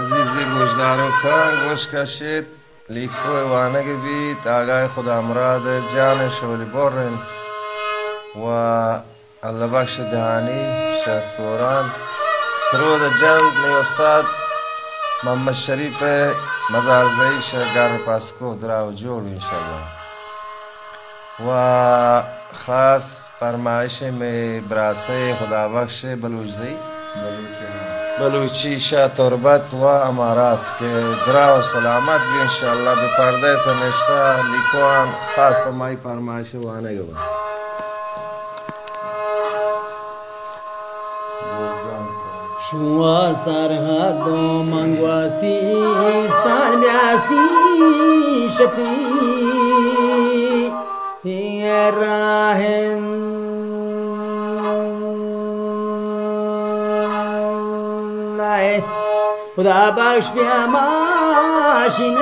عزیزی گوشدارۆکان گۆش کەشێت لیکۆی وانەگە بیت ئاگای خودامڕادە جانە شۆلی بۆڕێن و ئەلە باشە دەهانی شەسۆران فرۆدە جەند نێوەستاد محەممەد شەریفە مەزارزەی شەرگار پاسکۆ دراوە جۆڵ ئینشەڵڵا و خاص فرمایش میں براسه خدا بخش بلوچی شاہ تربت و امارات کے درا و سلامت بھی انشاءاللہ بے پردے سے نشتہ لکھوان خاص فرمائی فرمائش وانے گا شوا سرحدو منگواسی ستان بیاسی شپی راهن خدا بخش بیا ماشینی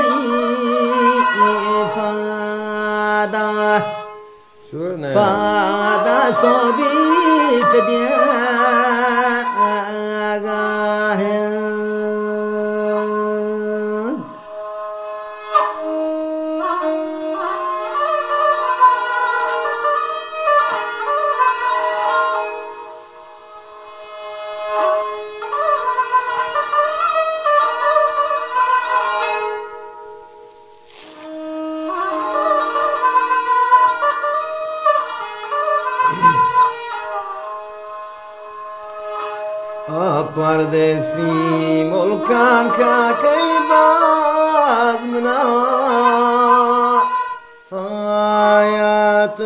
فادا صوبیت بیا آگاهن پردیسی ملکان کا کئی باز منا آیات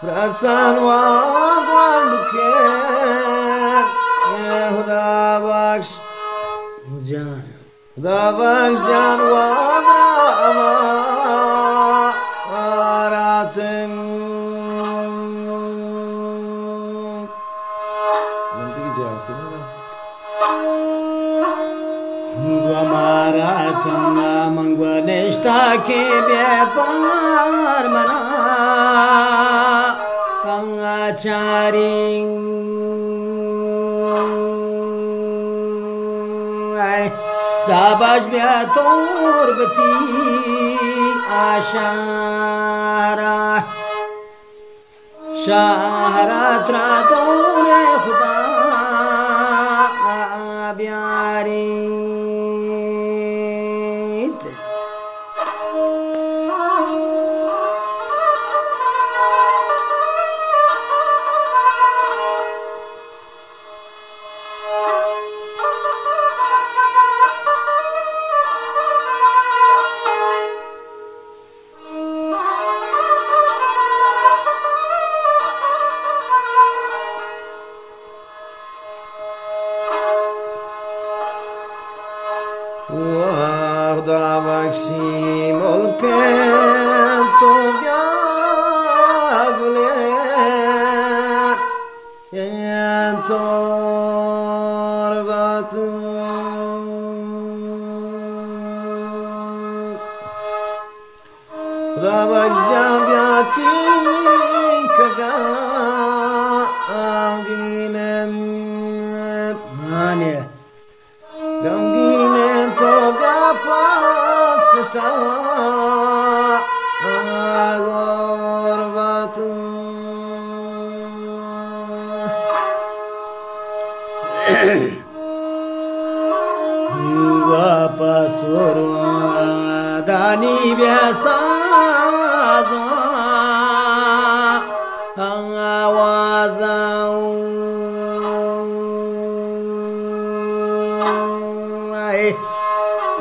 رسان وادوان بکر خدا بخش جان خدا بخش جان وادراما منگوانشتا کے بیپار منا کنگا چاری داباج بیا توربتی آشارا شهرت را دور خدا بیاری خدا بخشی ملک تو بیا گلر این تربت خدا بخشی بیا چین کگا آگینن مانه غمگین تو پاستا غربت واپس دانی بیاسا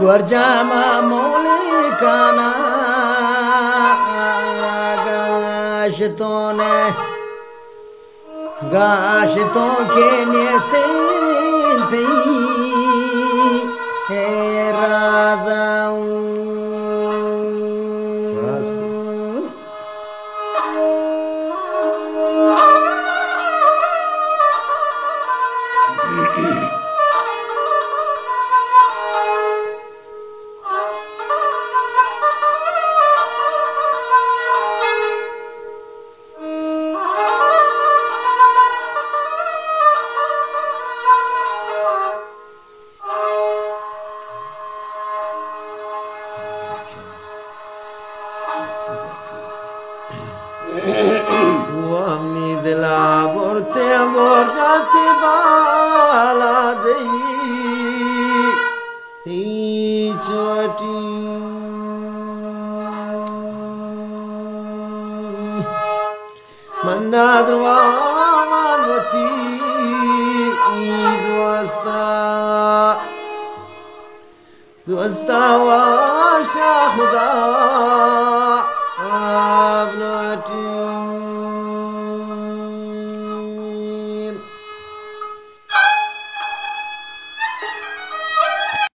ورجاما مولیکانا گاشتوں کے نیستین تھی رازاؤں وامنی دلا برتے برجاتی بالا دی چوٹی منا دروامان وتی دوستا واشا خدا ابناتی